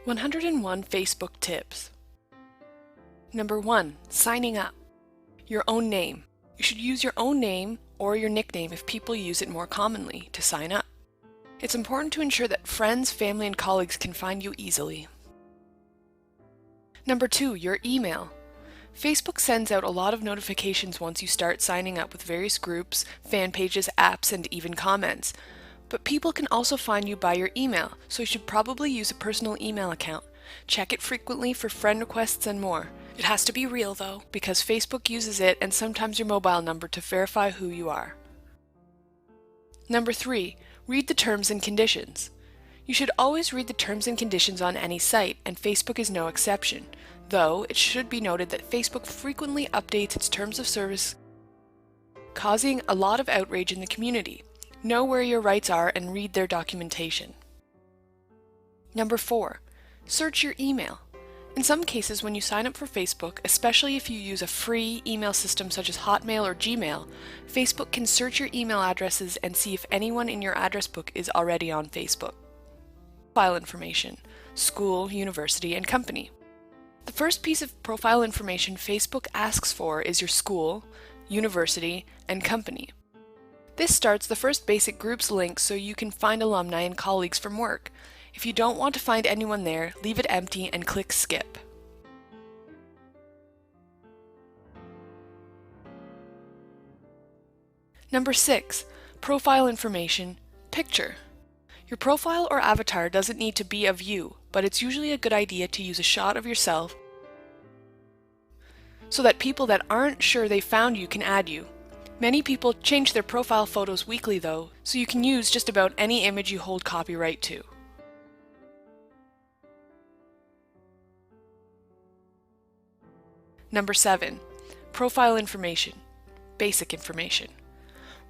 101 Facebook Tips. Number 1. Signing up. Your own name. You should use your own name or your nickname if people use it more commonly to sign up. It's important to ensure that friends, family, and colleagues can find you easily. Number 2. Your email. Facebook sends out a lot of notifications once you start signing up with various groups, fan pages, apps, and even comments. But people can also find you by your email, so you should probably use a personal email account. Check it frequently for friend requests and more. It has to be real though, because Facebook uses it and sometimes your mobile number to verify who you are. Number 3. Read the terms and conditions. You should always read the terms and conditions on any site, and Facebook is no exception, though it should be noted that Facebook frequently updates its terms of service, causing a lot of outrage in the community. Know where your rights are and read their documentation. Number 4. Search your email. In some cases, when you sign up for Facebook, especially if you use a free email system such as Hotmail or Gmail, Facebook can search your email addresses and see if anyone in your address book is already on Facebook. Profile information: school, university, and company. The first piece of profile information Facebook asks for is your school, university, and company. This starts the first basic groups link so you can find alumni and colleagues from work. If you don't want to find anyone there, leave it empty and click skip. Number 6. Profile information: picture. Your profile or avatar doesn't need to be of you, but it's usually a good idea to use a shot of yourself so that people that aren't sure they found you can add you. Many people change their profile photos weekly though, so you can use just about any image you hold copyright to. Number 7. Profile information: basic information.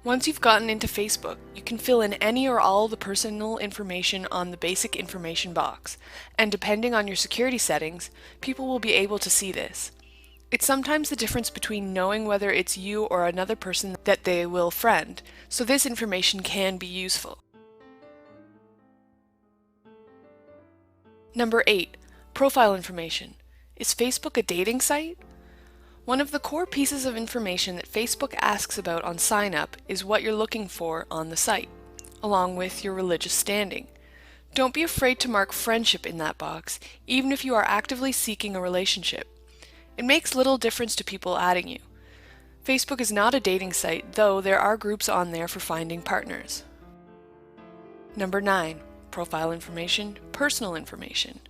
Once you've gotten into Facebook, you can fill in any or all the personal information on the basic information box, and depending on your security settings, people will be able to see this. It's sometimes the difference between knowing whether it's you or another person that they will friend, so this information can be useful. Number 8. Profile information. Is Facebook a dating site? One of the core pieces of information that Facebook asks about on sign up is what you're looking for on the site, along with your religious standing. Don't be afraid to mark friendship in that box, even if you are actively seeking a relationship. It makes little difference to people adding you. Facebook is not a dating site, though there are groups on there for finding partners. Number 9. Profile information: personal information.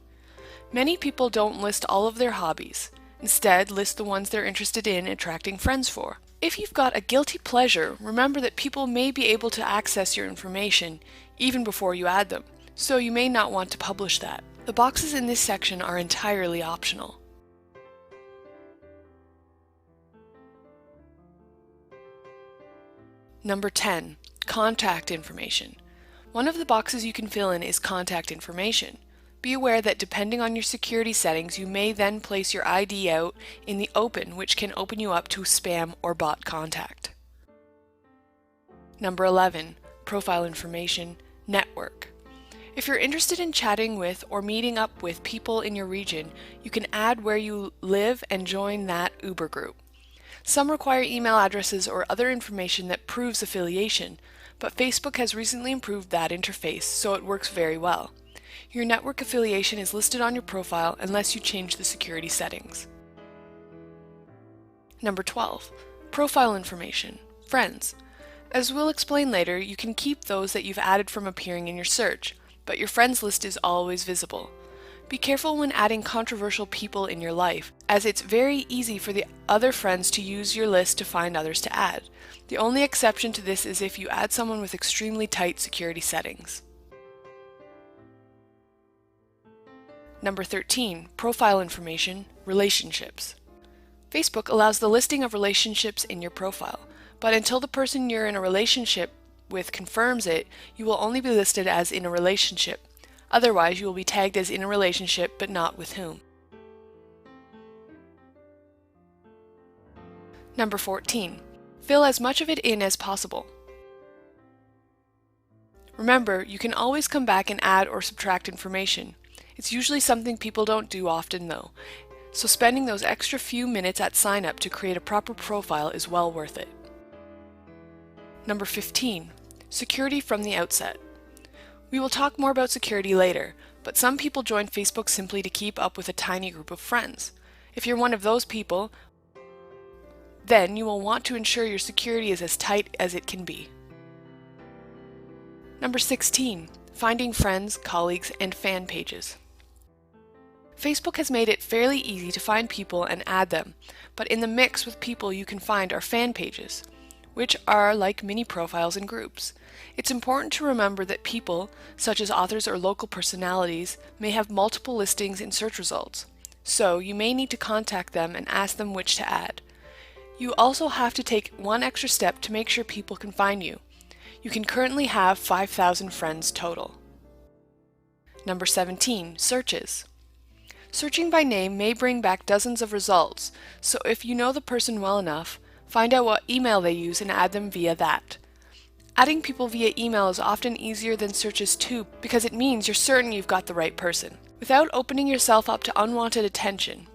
Many people don't list all of their hobbies. Instead, list the ones they're interested in attracting friends for. If you've got a guilty pleasure, remember that people may be able to access your information even before you add them, so you may not want to publish that. The boxes in this section are entirely optional. Number 10. Contact information. One of the boxes you can fill in is contact information. Be aware that depending on your security settings, you may then place your ID out in the open, which can open you up to spam or bot contact. Number 11. Profile information: network. If you're interested in chatting with or meeting up with people in your region, you can add where you live and join that Uber group. Some require email addresses or other information that proves affiliation, but Facebook has recently improved that interface, so it works very well. Your network affiliation is listed on your profile unless you change the security settings. Number 12. Profile information: friends. As we'll explain later, you can keep those that you've added from appearing in your search, but your friends list is always visible. Be careful when adding controversial people in your life, as it's very easy for the other friends to use your list to find others to add. The only exception to this is if you add someone with extremely tight security settings. Number 13. Profile information: relationships. Facebook allows the listing of relationships in your profile, but until the person you're in a relationship with confirms it, you will only be listed as in a relationship. Otherwise, you will be tagged as in a relationship, but not with whom. Number 14. Fill as much of it in as possible. Remember, you can always come back and add or subtract information. It's usually something people don't do often though, so spending those extra few minutes at sign up to create a proper profile is well worth it. Number 15. Security from the outset. We will talk more about security later, but some people join Facebook simply to keep up with a tiny group of friends. If you're one of those people, then you will want to ensure your security is as tight as it can be. Number 16. Finding friends, colleagues, and fan pages. Facebook has made it fairly easy to find people and add them, but in the mix with people you can find are fan pages, which are like mini profiles and groups. It's important to remember that people, such as authors or local personalities, may have multiple listings in search results, so you may need to contact them and ask them which to add. You also have to take one extra step to make sure people can find you. You can currently have 5,000 friends total. Number 17. Searches. Searching by name may bring back dozens of results, so if you know the person well enough, find out what email they use and add them via that. Adding people via email is often easier than searches too, because it means you're certain you've got the right person, without opening yourself up to unwanted attention.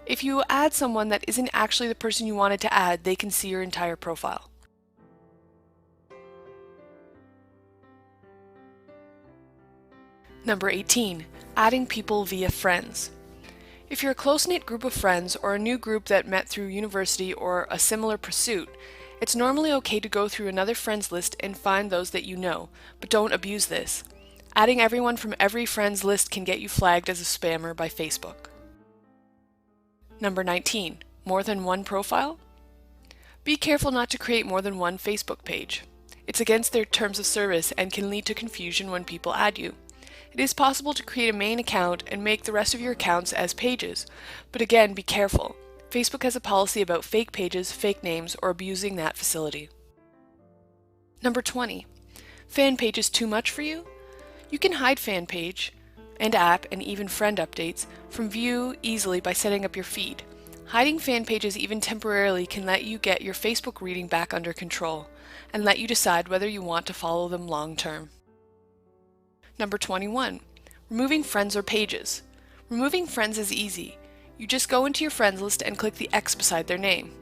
If you add someone that isn't actually the person you wanted to add, they can see your entire profile. Number 18. Adding people via friends. If you're a close-knit group of friends or a new group that met through university or a similar pursuit, it's normally okay to go through another friends list and find those that you know, but don't abuse this. Adding everyone from every friends list can get you flagged as a spammer by Facebook. Number 19. More than one profile? Be careful not to create more than one Facebook page. It's against their terms of service and can lead to confusion when people add you. It is possible to create a main account and make the rest of your accounts as pages, but again, be careful. Facebook has a policy about fake pages, fake names, or abusing that facility. Number 20. Fan page is too much for you? You can hide fan page and app and even friend updates from view easily by setting up your feed. Hiding fan pages even temporarily can let you get your Facebook reading back under control and let you decide whether you want to follow them long term. Number 21. Removing friends or pages. Removing friends is easy. You just go into your friends list and click the X beside their name.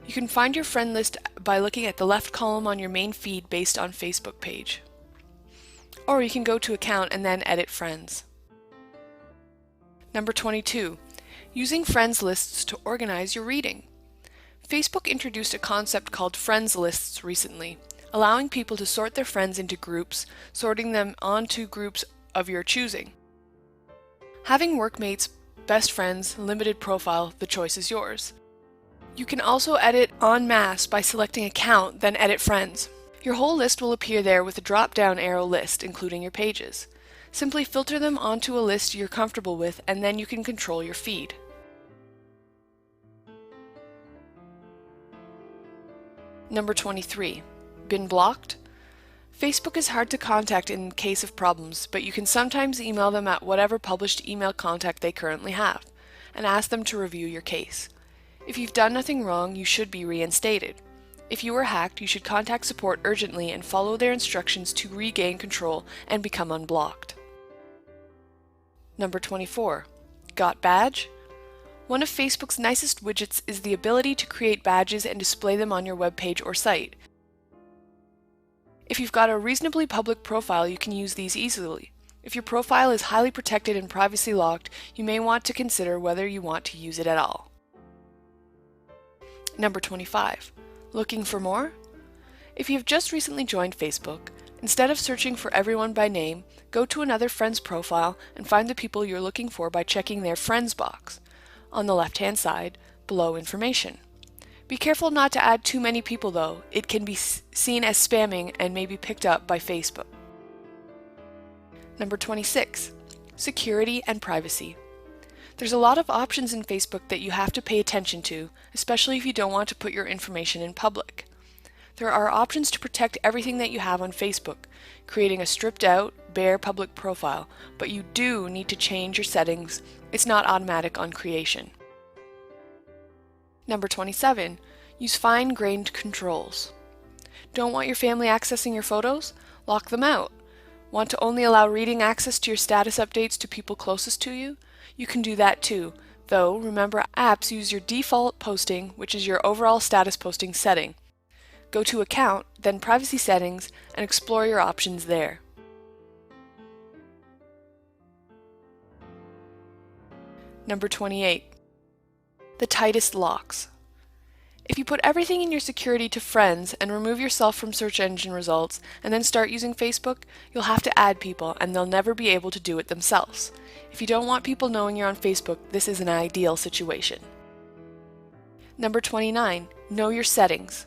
You can find your friend list by looking at the left column on your main feed based on Facebook page. Or you can go to Account and then Edit Friends. Number 22. Using friends lists to organize your reading. Facebook introduced a concept called friends lists recently, allowing people to sort their friends into groups, sorting them onto groups of your choosing. Having workmates, best friends, limited profile, the choice is yours. You can also edit en masse by selecting Account, then Edit Friends. Your whole list will appear there with a drop-down arrow list, including your pages. Simply filter them onto a list you're comfortable with, and then you can control your feed. Number 23. Been blocked? Facebook is hard to contact in case of problems, but you can sometimes email them at whatever published email contact they currently have, and ask them to review your case. If you've done nothing wrong, you should be reinstated. If you were hacked, you should contact support urgently and follow their instructions to regain control and become unblocked. Number 24. Got badge? One of Facebook's nicest widgets is the ability to create badges and display them on your webpage or site. If you've got a reasonably public profile, you can use these easily. If your profile is highly protected and privacy locked, you may want to consider whether you want to use it at all. Number 25. Looking for more? If you have just recently joined Facebook, instead of searching for everyone by name, go to another friend's profile and find the people you're looking for by checking their friends box on the left-hand side below information. Be careful not to add too many people though. It can be seen as spamming and may be picked up by Facebook. Number 26. Security and privacy. There's a lot of options in Facebook that you have to pay attention to, especially if you don't want to put your information in public. There are options to protect everything that you have on Facebook, creating a stripped-out, bare public profile, but you do need to change your settings. It's not automatic on creation. Number 27. Use fine-grained controls. Don't want your family accessing your photos? Lock them out. Want to only allow reading access to your status updates to people closest to you? You can do that too, though remember apps use your default posting, which is your overall status posting setting. Go to Account, then Privacy Settings, and explore your options there. Number 28. The tightest locks. If you put everything in your security to friends and remove yourself from search engine results and then start using Facebook, you'll have to add people and they'll never be able to do it themselves. If you don't want people knowing you're on Facebook, this is an ideal situation. Number 29. Know your settings.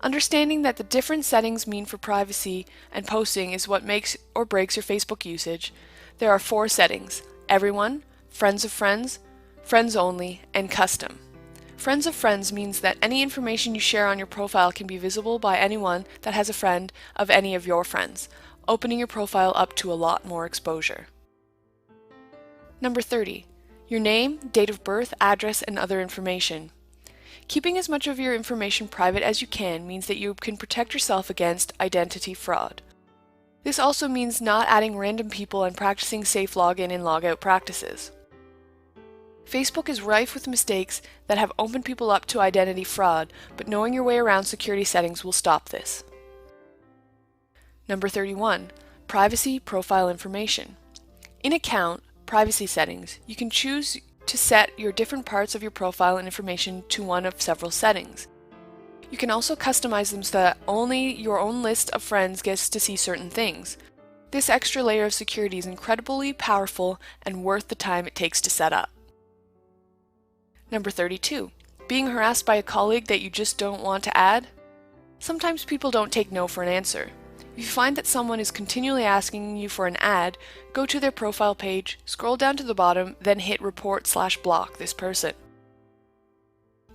Understanding that the different settings mean for privacy and posting is what makes or breaks your Facebook usage. There are 4 settings: Everyone, Friends of Friends, Friends Only, and Custom. Friends of Friends means that any information you share on your profile can be visible by anyone that has a friend of any of your friends, opening your profile up to a lot more exposure. Number 30. Your name, date of birth, address, and other information. Keeping as much of your information private as you can means that you can protect yourself against identity fraud. This also means not adding random people and practicing safe login and logout practices. Facebook is rife with mistakes that have opened people up to identity fraud, but knowing your way around security settings will stop this. Number 31. Privacy profile information. In Account, Privacy Settings, you can choose to set your different parts of your profile and information to one of several settings. You can also customize them so that only your own list of friends gets to see certain things. This extra layer of security is incredibly powerful and worth the time it takes to set up. Number 32. Being harassed by a colleague that you just don't want to add? Sometimes people don't take no for an answer. If you find that someone is continually asking you for an ad, go to their profile page, scroll down to the bottom, then hit report/block this person.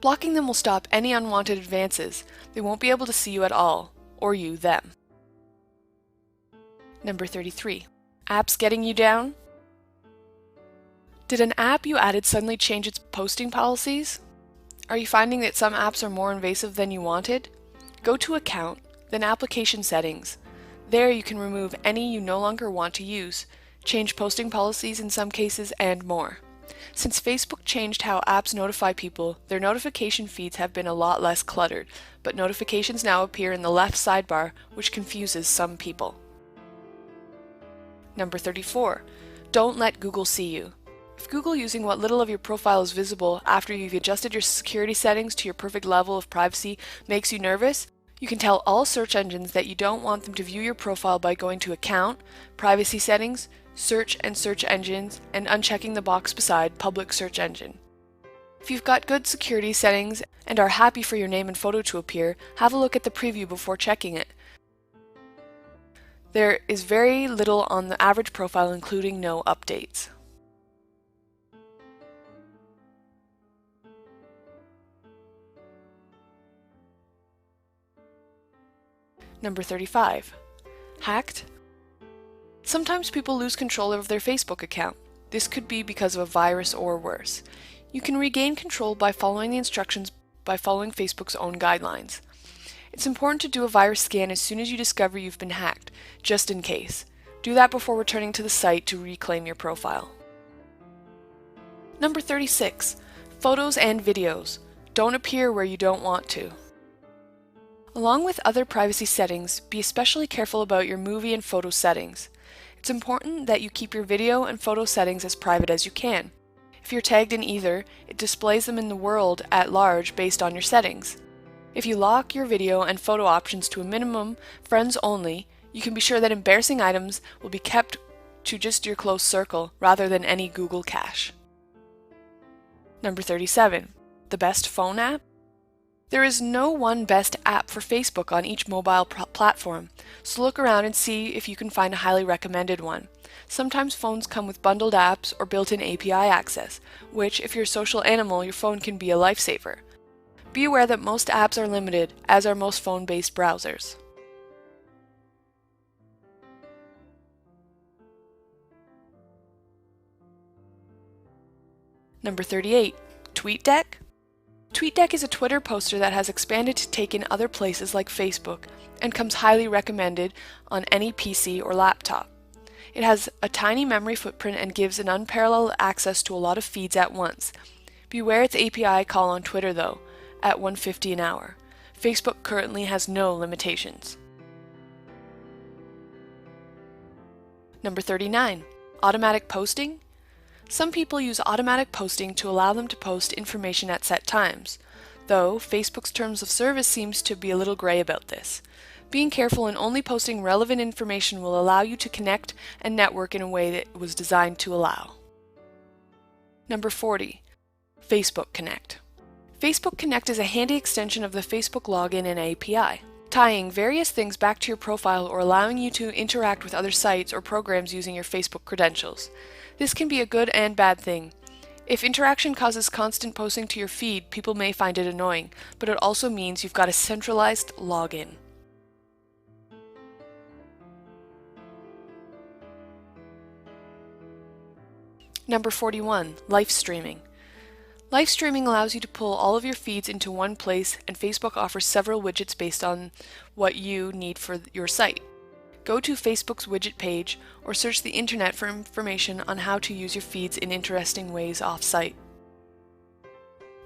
Blocking them will stop any unwanted advances. They won't be able to see you at all, or you them. Number 33. Apps getting you down? Did an app you added suddenly change its posting policies? Are you finding that some apps are more invasive than you wanted? Go to Account, then Application Settings. There you can remove any you no longer want to use, change posting policies in some cases, and more. Since Facebook changed how apps notify people, their notification feeds have been a lot less cluttered, but notifications now appear in the left sidebar, which confuses some people. Number 34. Don't let Google see you. If Google using what little of your profile is visible after you've adjusted your security settings to your perfect level of privacy makes you nervous, you can tell all search engines that you don't want them to view your profile by going to Account, Privacy Settings, Search and Search Engines, and unchecking the box beside Public Search Engine. If you've got good security settings and are happy for your name and photo to appear, have a look at the preview before checking it. There is very little on the average profile, including no updates. Number 35. Hacked? Sometimes people lose control of their Facebook account. This could be because of a virus or worse. You can regain control by following the instructions by following Facebook's own guidelines. It's important to do a virus scan as soon as you discover you've been hacked, just in case. Do that before returning to the site to reclaim your profile. Number 36. Photos and videos. Don't appear where you don't want to. Along with other privacy settings, be especially careful about your movie and photo settings. It's important that you keep your video and photo settings as private as you can. If you're tagged in either, it displays them in the world at large based on your settings. If you lock your video and photo options to a minimum, friends only, you can be sure that embarrassing items will be kept to just your close circle rather than any Google cache. Number 37. The best phone app? There is no one best app for Facebook on each mobile platform, so look around and see if you can find a highly recommended one. Sometimes phones come with bundled apps or built-in API access, which, if you're a social animal, your phone can be a lifesaver. Be aware that most apps are limited, as are most phone-based browsers. Number 38. Tweetdeck? Tweetdeck is a Twitter poster that has expanded to take in other places like Facebook and comes highly recommended on any PC or laptop. It has a tiny memory footprint and gives an unparalleled access to a lot of feeds at once. Beware its API call on Twitter though, at 150 an hour. Facebook currently has no limitations. Number 39. Automatic posting. Some people use automatic posting to allow them to post information at set times, though Facebook's terms of service seems to be a little gray about this. Being careful and only posting relevant information will allow you to connect and network in a way that it was designed to allow. Number 40. Facebook Connect. Facebook Connect is a handy extension of the Facebook login and API, tying various things back to your profile or allowing you to interact with other sites or programs using your Facebook credentials. This can be a good and bad thing. If interaction causes constant posting to your feed, people may find it annoying, but it also means you've got a centralized login. Number 41. Live streaming. Live streaming allows you to pull all of your feeds into one place, and Facebook offers several widgets based on what you need for your site. Go to Facebook's widget page or search the internet for information on how to use your feeds in interesting ways off-site.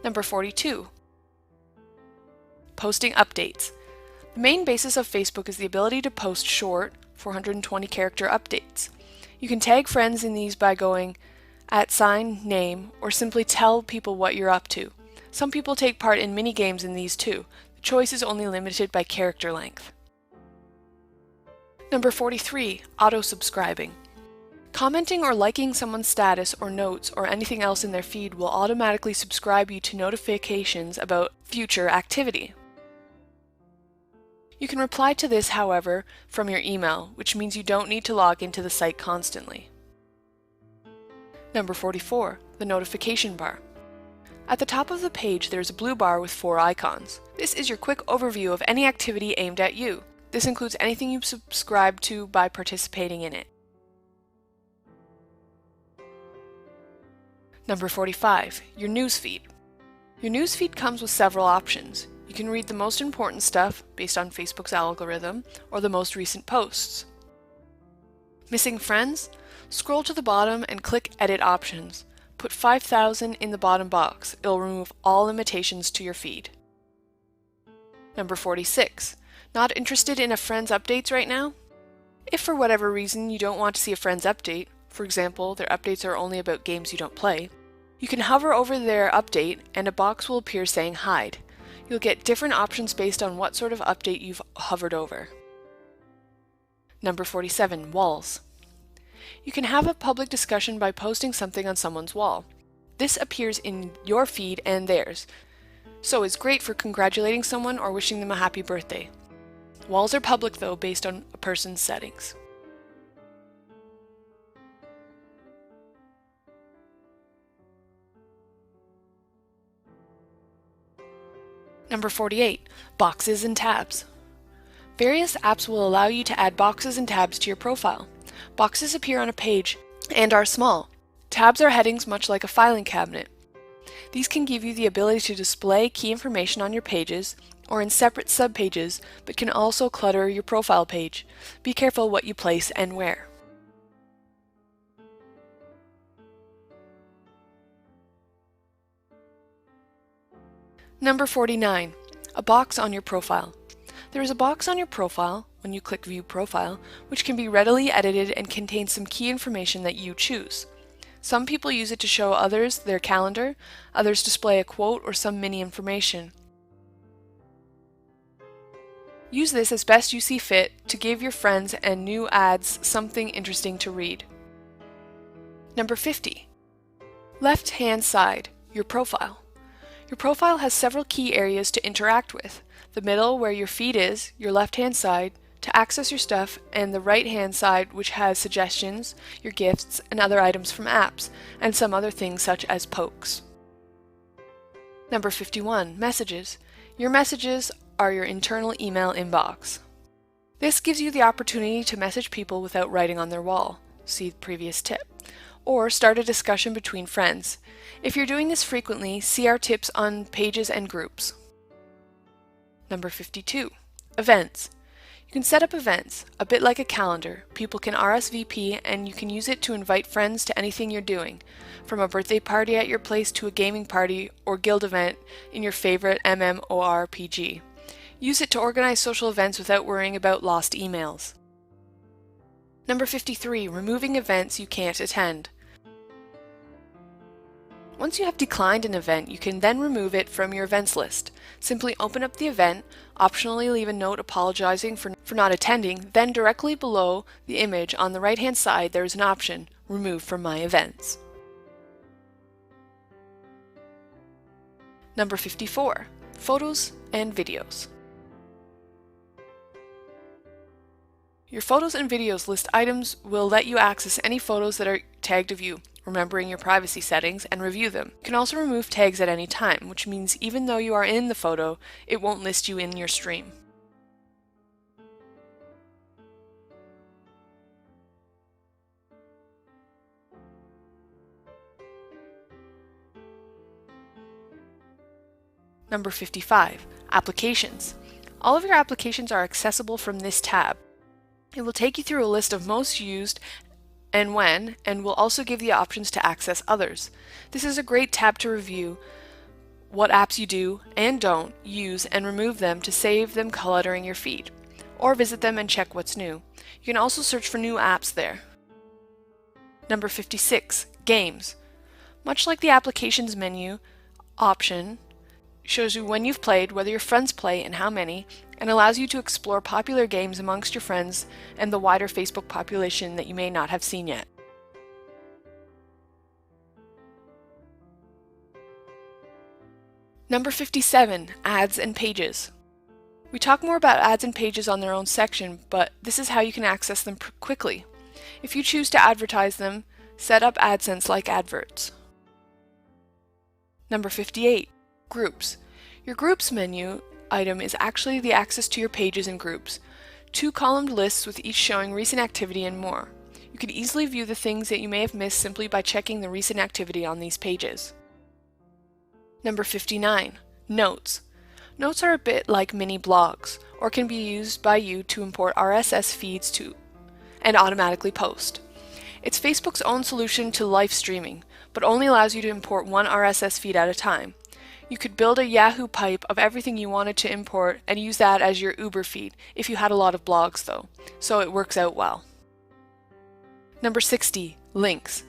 Number 42. Posting updates. The main basis of Facebook is the ability to post short, 420-character updates. You can tag friends in these by going @name or simply tell people what you're up to. Some people take part in mini games in these too. The choice is only limited by character length. Number 43. Auto-subscribing. Commenting or liking someone's status or notes or anything else in their feed will automatically subscribe you to notifications about future activity. You can reply to this, however, from your email, which means you don't need to log into the site constantly. Number 44. The notification bar. At the top of the page there's a blue bar with 4 icons. This is your quick overview of any activity aimed at you. This includes anything you've subscribed to by participating in it. Number 45. Your newsfeed. Your newsfeed comes with several options. You can read the most important stuff based on Facebook's algorithm or the most recent posts. Missing friends? Scroll to the bottom and click Edit Options. Put 5,000 in the bottom box. It'll remove all limitations to your feed. Number 46. Not interested in a friend's updates right now? If for whatever reason you don't want to see a friend's update, for example, their updates are only about games you don't play, you can hover over their update and a box will appear saying Hide. You'll get different options based on what sort of update you've hovered over. Number 47. Walls. You can have a public discussion by posting something on someone's wall. This appears in your feed and theirs, so it's great for congratulating someone or wishing them a happy birthday. Walls are public though, based on a person's settings. Number 48. Boxes and tabs. Various apps will allow you to add boxes and tabs to your profile. Boxes appear on a page and are small. Tabs are headings much like a filing cabinet. These can give you the ability to display key information on your pages or in separate subpages, but can also clutter your profile page. Be careful what you place and where. Number 49. A box on your profile. There is a box on your profile, when you click View Profile, which can be readily edited and contains some key information that you choose. Some people use it to show others their calendar, others display a quote or some mini information. Use this as best you see fit to give your friends and new ads something interesting to read. Number 50. Left-hand side, your profile. Your profile has several key areas to interact with. The middle, where your feed is, your left-hand side, to access your stuff, and the right-hand side, which has suggestions, your gifts, and other items from apps, and some other things such as pokes. Number 51. Messages. Your messages are your internal email inbox. This gives you the opportunity to message people without writing on their wall. See the previous tip. or start a discussion between friends. If you're doing this frequently, see our tips on pages and groups. Number 52. Events. You can set up events, a bit like a calendar. People can RSVP and you can use it to invite friends to anything you're doing, from a birthday party at your place to a gaming party or guild event in your favorite MMORPG. Use it to organize social events without worrying about lost emails. Number 53. Removing events you can't attend. Once you have declined an event, you can then remove it from your events list. Simply open up the event, optionally leave a note apologizing for not attending, then directly below the image on the right-hand side there is an option, Remove from My Events. Number 54. Photos and videos. Your photos and videos list items will let you access any photos that are tagged of you, remembering your privacy settings, and review them. You can also remove tags at any time, which means even though you are in the photo, it won't list you in your stream. Number 55. Applications. All of your applications are accessible from this tab. It will take you through a list of most used and when, and will also give you options to access others. This is a great tab to review what apps you do and don't use and remove them to save them cluttering your feed, or visit them and check what's new. You can also search for new apps there. Number 56. Games. Much like the applications menu option, shows you when you've played, whether your friends play, and how many, and allows you to explore popular games amongst your friends and the wider Facebook population that you may not have seen yet. Number 57. Ads and pages. We talk more about ads and pages on their own section, but this is how you can access them quickly. If you choose to advertise them, set up AdSense like adverts. Number 58. Groups. Your Groups menu item is actually the access to your pages and groups. 2-columned lists with each showing recent activity and more. You can easily view the things that you may have missed simply by checking the recent activity on these pages. Number 59. Notes. Notes are a bit like mini blogs, or can be used by you to import RSS feeds to and automatically post. It's Facebook's own solution to live streaming, but only allows you to import one RSS feed at a time. You could build a Yahoo pipe of everything you wanted to import and use that as your Uber feed if you had a lot of blogs though, so it works out well. Number 60. Links.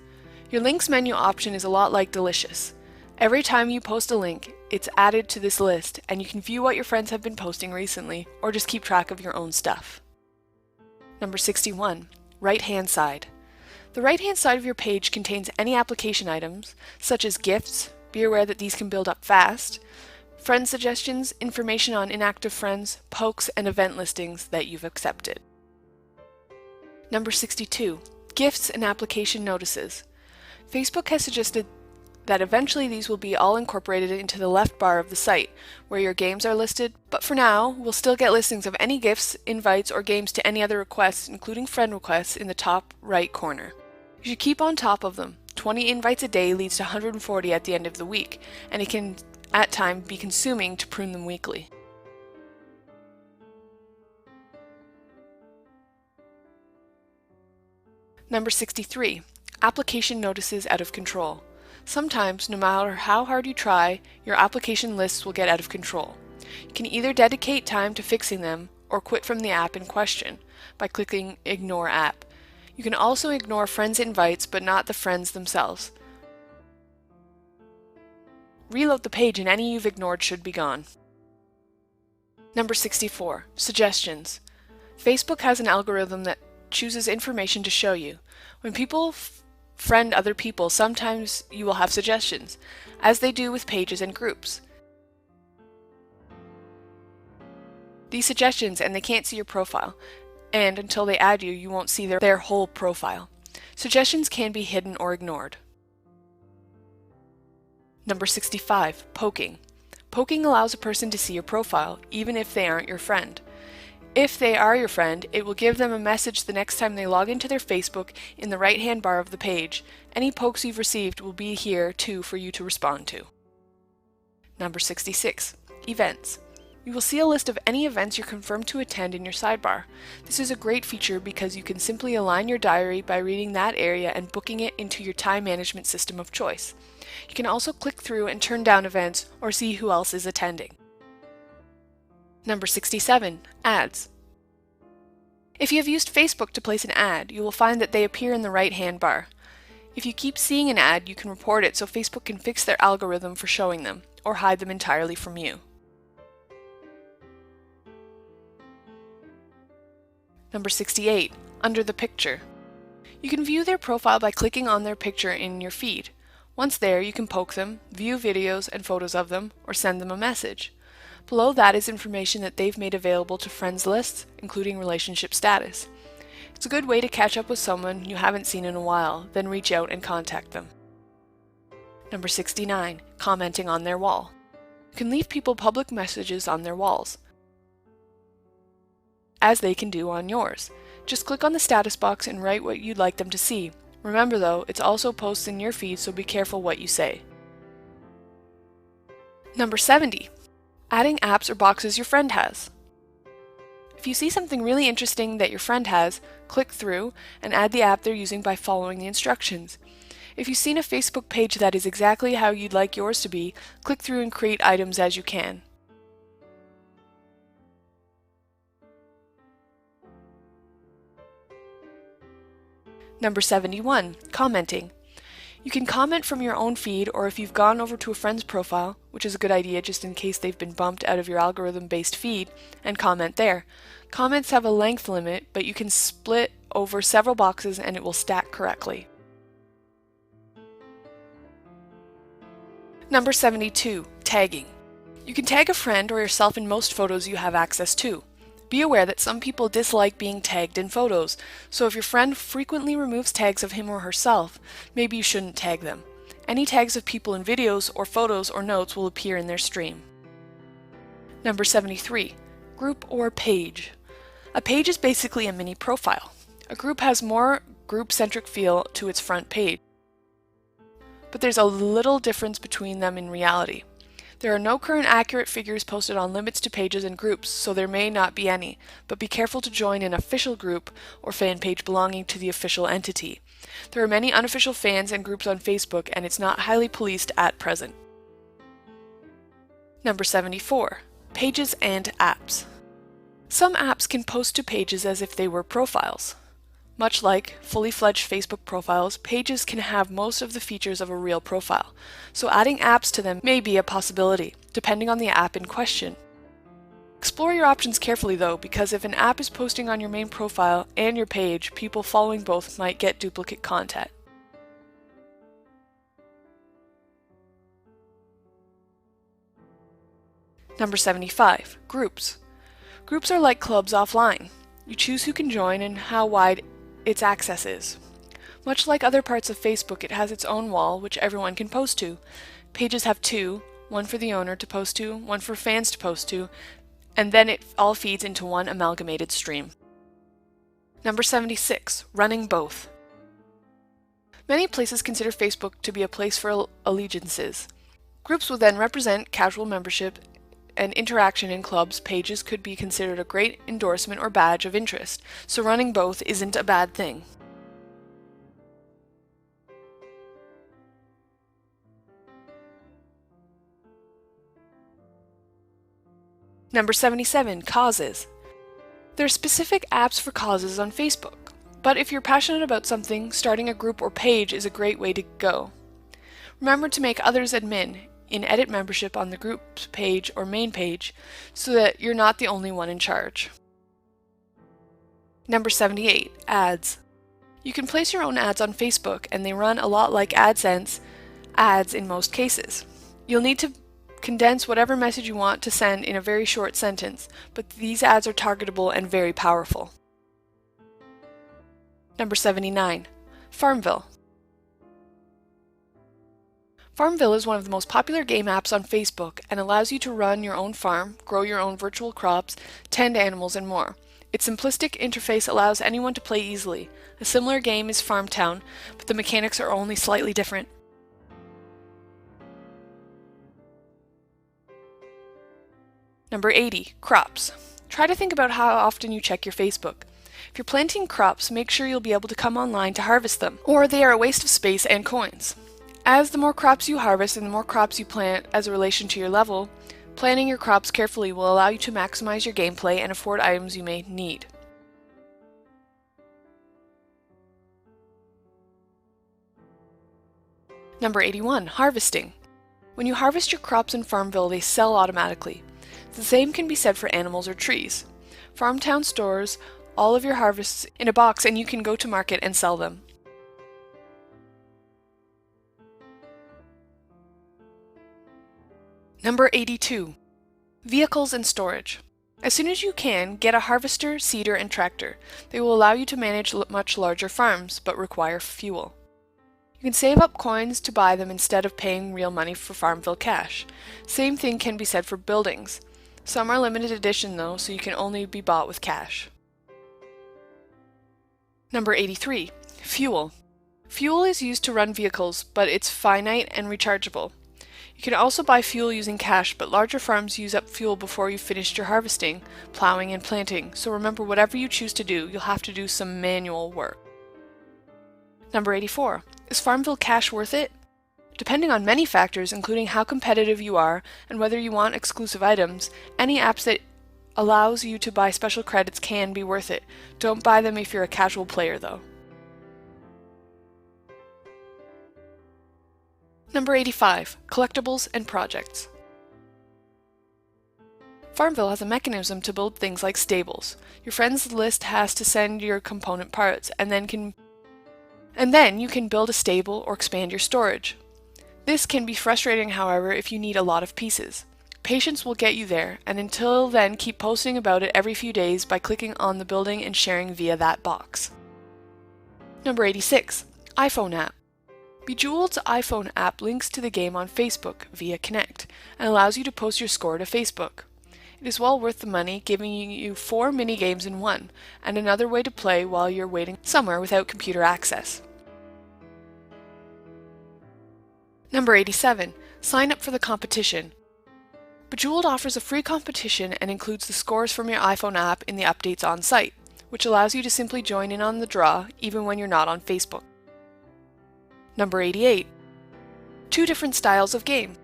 Your links menu option is a lot like Delicious. Every time you post a link, it's added to this list and you can view what your friends have been posting recently or just keep track of your own stuff. Number 61. Right-hand side. The right-hand side of your page contains any application items, such as gifts. Be aware that these can build up fast, friend suggestions, information on inactive friends, pokes, and event listings that you've accepted. Number 62. Gifts and application notices. Facebook has suggested that eventually these will be all incorporated into the left bar of the site, where your games are listed, but for now, we'll still get listings of any gifts, invites, or games to any other requests, including friend requests, in the top right corner. You should keep on top of them. 20 invites a day leads to 140 at the end of the week, and it can at times be consuming to prune them weekly. Number 63. Application notices out of control. Sometimes, no matter how hard you try, your application lists will get out of control. You can either dedicate time to fixing them or quit from the app in question by clicking Ignore App. You can also ignore friends' invites, but not the friends themselves. Reload the page and any you've ignored should be gone. Number 64. Suggestions. Facebook has an algorithm that chooses information to show you. When people friend other people, sometimes you will have suggestions, as they do with pages and groups. These suggestions, and they can't see your profile, and until they add you, you won't see their whole profile. Suggestions can be hidden or ignored. Number 65. Poking. Poking allows a person to see your profile, even if they aren't your friend. If they are your friend, it will give them a message the next time they log into their Facebook in the right-hand bar of the page. Any pokes you've received will be here too for you to respond to. Number 66. Events. You will see a list of any events you're confirmed to attend in your sidebar. This is a great feature because you can simply align your diary by reading that area and booking it into your time management system of choice. You can also click through and turn down events or see who else is attending. Number 67. Ads. If you have used Facebook to place an ad, you will find that they appear in the right-hand bar. If you keep seeing an ad, you can report it so Facebook can fix their algorithm for showing them, or hide them entirely from you. Number 68. Under the picture. You can view their profile by clicking on their picture in your feed. Once there, you can poke them, view videos and photos of them, or send them a message. Below that is information that they've made available to friends lists, including relationship status. It's a good way to catch up with someone you haven't seen in a while, then reach out and contact them. Number 69. Commenting on their wall. You can leave people public messages on their walls, as they can do on yours. Just click on the status box and write what you'd like them to see. Remember though, it's also posts in your feed, so be careful what you say. Number 70. Adding apps or boxes your friend has. If you see something really interesting that your friend has, click through and add the app they're using by following the instructions. If you've seen a Facebook page that is exactly how you'd like yours to be, click through and create items as you can. Number 71. Commenting. You can comment from your own feed, or if you've gone over to a friend's profile, which is a good idea just in case they've been bumped out of your algorithm-based feed, and comment there. Comments have a length limit, but you can split over several boxes and it will stack correctly. Number 72. Tagging. You can tag a friend or yourself in most photos you have access to. Be aware that some people dislike being tagged in photos, so if your friend frequently removes tags of him or herself, maybe you shouldn't tag them. Any tags of people in videos or photos or notes will appear in their stream. Number 73. Group or page. A page is basically a mini profile. A group has more group-centric feel to its front page, but there's a little difference between them in reality. There are no current accurate figures posted on limits to pages and groups, so there may not be any, but be careful to join an official group or fan page belonging to the official entity. There are many unofficial fans and groups on Facebook, and it's not highly policed at present. Number 74. Pages and apps. Some apps can post to pages as if they were profiles. Much like fully fledged Facebook profiles, pages can have most of the features of a real profile, so adding apps to them may be a possibility, depending on the app in question. Explore your options carefully though, because if an app is posting on your main profile and your page, people following both might get duplicate content. Number 75. Groups. Groups are like clubs offline. You choose who can join and how wide its access is. Much like other parts of Facebook, it has its own wall, which everyone can post to. Pages have two, one for the owner to post to, one for fans to post to, and then it all feeds into one amalgamated stream. Number 76. Running both. Many places consider Facebook to be a place for allegiances. Groups will then represent casual membership and interaction in clubs. Pages could be considered a great endorsement or badge of interest, so running both isn't a bad thing. Number 77. Causes. There are specific apps for causes on Facebook, but if you're passionate about something, starting a group or page is a great way to go. Remember to make others admin in edit membership on the group page or main page so that you're not the only one in charge. Number 78. Ads. You can place your own ads on Facebook and they run a lot like AdSense ads in most cases. You'll need to condense whatever message you want to send in a very short sentence, but these ads are targetable and very powerful. Number 79. Farmville. Farmville is one of the most popular game apps on Facebook and allows you to run your own farm, grow your own virtual crops, tend animals, and more. Its simplistic interface allows anyone to play easily. A similar game is Farmtown, but the mechanics are only slightly different. Number 80, crops. Try to think about how often you check your Facebook. If you're planting crops, make sure you'll be able to come online to harvest them, or they are a waste of space and coins. As the more crops you harvest and the more crops you plant as a relation to your level, planning your crops carefully will allow you to maximize your gameplay and afford items you may need. Number 81, harvesting. When you harvest your crops in Farmville, they sell automatically. The same can be said for animals or trees. Farmtown stores all of your harvests in a box and you can go to market and sell them. Number 82, vehicles and storage. As soon as you can, get a harvester, seeder, and tractor. They will allow you to manage much larger farms, but require fuel. You can save up coins to buy them instead of paying real money for Farmville cash. Same thing can be said for buildings. Some are limited edition though, so you can only be bought with cash. Number 83, fuel. Fuel is used to run vehicles, but it's finite and rechargeable. You can also buy fuel using cash, but larger farms use up fuel before you've finished your harvesting, plowing, and planting, so remember whatever you choose to do, you'll have to do some manual work. Number 84, is Farmville cash worth it? Depending on many factors, including how competitive you are and whether you want exclusive items, any apps that allows you to buy special credits can be worth it. Don't buy them if you're a casual player though. Number 85, collectibles and projects. Farmville has a mechanism to build things like stables. Your friends list has to send your component parts, and then you can build a stable or expand your storage. This can be frustrating, however, if you need a lot of pieces. Patience will get you there, and until then keep posting about it every few days by clicking on the building and sharing via that box. Number 86, iPhone app. Bejeweled's iPhone app links to the game on Facebook via Connect and allows you to post your score to Facebook. It is well worth the money, giving you 4 mini games in one, and another way to play while you're waiting somewhere without computer access. Number 87, sign up for the competition. Bejeweled offers a free competition and includes the scores from your iPhone app in the updates on site, which allows you to simply join in on the draw even when you're not on Facebook. Number 88, 2 different styles of game.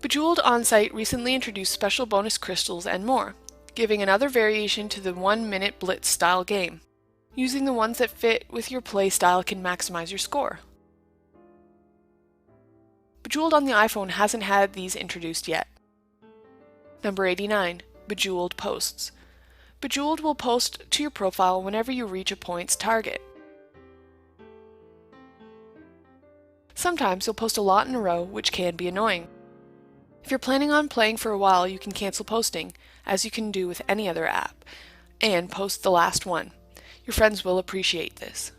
Bejeweled On-Site recently introduced special bonus crystals and more, giving another variation to the 1-minute blitz style game. Using the ones that fit with your play style can maximize your score. Bejeweled on the iPhone hasn't had these introduced yet. Number 89, Bejeweled Posts. Bejeweled will post to your profile whenever you reach a points target. Sometimes you'll post a lot in a row, which can be annoying. If you're planning on playing for a while, you can cancel posting, as you can do with any other app, and post the last one. Your friends will appreciate this.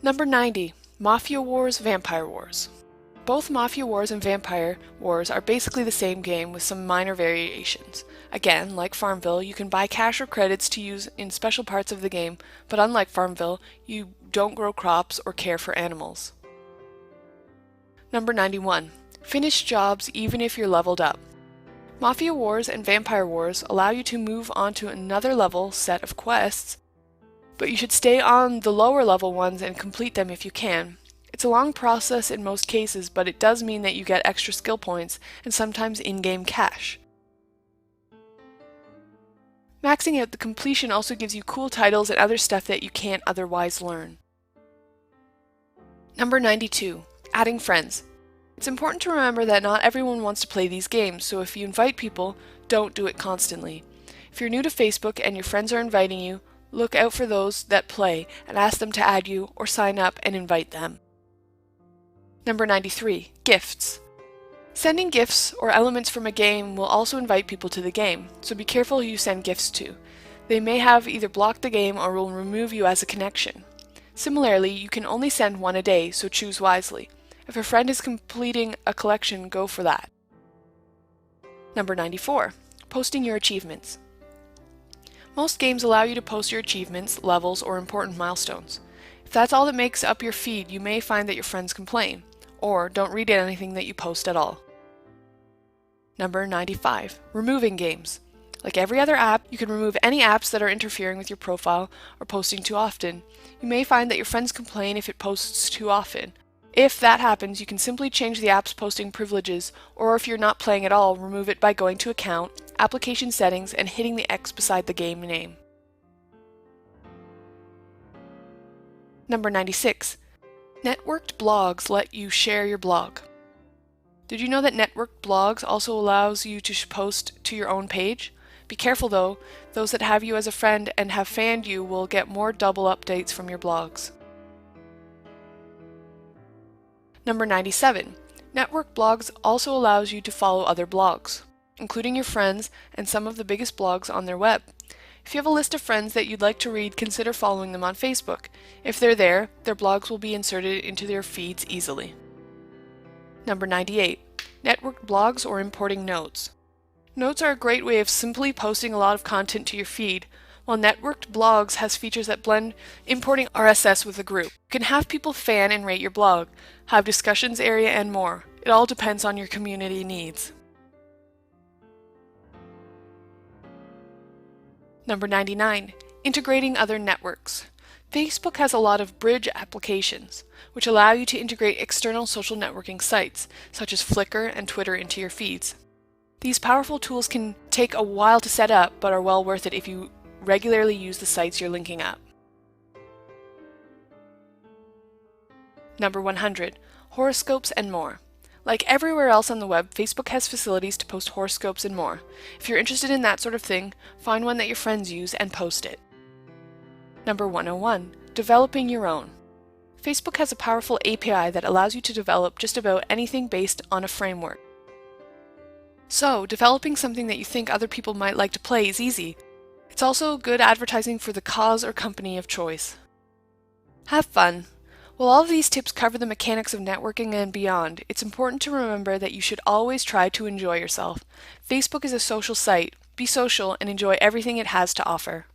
Number 90, Mafia Wars, Vampire Wars. Both Mafia Wars and Vampire Wars are basically the same game with some minor variations. Again, like Farmville, you can buy cash or credits to use in special parts of the game, but unlike Farmville, you don't grow crops or care for animals. Number 91, finish jobs even if you're leveled up. Mafia Wars and Vampire Wars allow you to move on to another level set of quests, but you should stay on the lower level ones and complete them if you can. It's a long process in most cases, but it does mean that you get extra skill points and sometimes in-game cash. Maxing out the completion also gives you cool titles and other stuff that you can't otherwise learn. Number 92, adding friends. It's important to remember that not everyone wants to play these games, so if you invite people, don't do it constantly. If you're new to Facebook and your friends are inviting you, look out for those that play and ask them to add you or sign up and invite them. Number 93, gifts. Sending gifts or elements from a game will also invite people to the game, so be careful who you send gifts to. They may have either blocked the game or will remove you as a connection. Similarly, you can only send one a day, so choose wisely. If a friend is completing a collection, go for that. Number 94. Posting your achievements. Most games allow you to post your achievements, levels, or important milestones. If that's all that makes up your feed, you may find that your friends complain, or don't read anything that you post at all. Number 95. Removing games. Like every other app, you can remove any apps that are interfering with your profile or posting too often. You may find that your friends complain if it posts too often. If that happens, you can simply change the app's posting privileges, or if you're not playing at all, remove it by going to Account, Application Settings, and hitting the X beside the game name. Number 96. Networked blogs let you share your blog. Did you know that networked blogs also allows you to post to your own page? Be careful though, those that have you as a friend and have fanned you will get more double updates from your blogs. Number 97. Networked blogs also allows you to follow other blogs, including your friends and some of the biggest blogs on their web. If you have a list of friends that you'd like to read, consider following them on Facebook. If they're there, their blogs will be inserted into their feeds easily. Number 98. Networked blogs or importing notes. Notes are a great way of simply posting a lot of content to your feed, while networked blogs has features that blend importing RSS with a group. You can have people fan and rate your blog, have discussions area, and more. It all depends on your community needs. Number 99. Integrating other networks. Facebook has a lot of bridge applications, which allow you to integrate external social networking sites, such as Flickr and Twitter, into your feeds. These powerful tools can take a while to set up, but are well worth it if you regularly use the sites you're linking up. Number 100. Horoscopes and more. Like everywhere else on the web, Facebook has facilities to post horoscopes and more. If you're interested in that sort of thing, find one that your friends use and post it. Number 101. Developing your own. Facebook has a powerful API that allows you to develop just about anything based on a framework. So, developing something that you think other people might like to play is easy. It's also good advertising for the cause or company of choice. Have fun! While all of these tips cover the mechanics of networking and beyond, it's important to remember that you should always try to enjoy yourself. Facebook is a social site. Be social and enjoy everything it has to offer.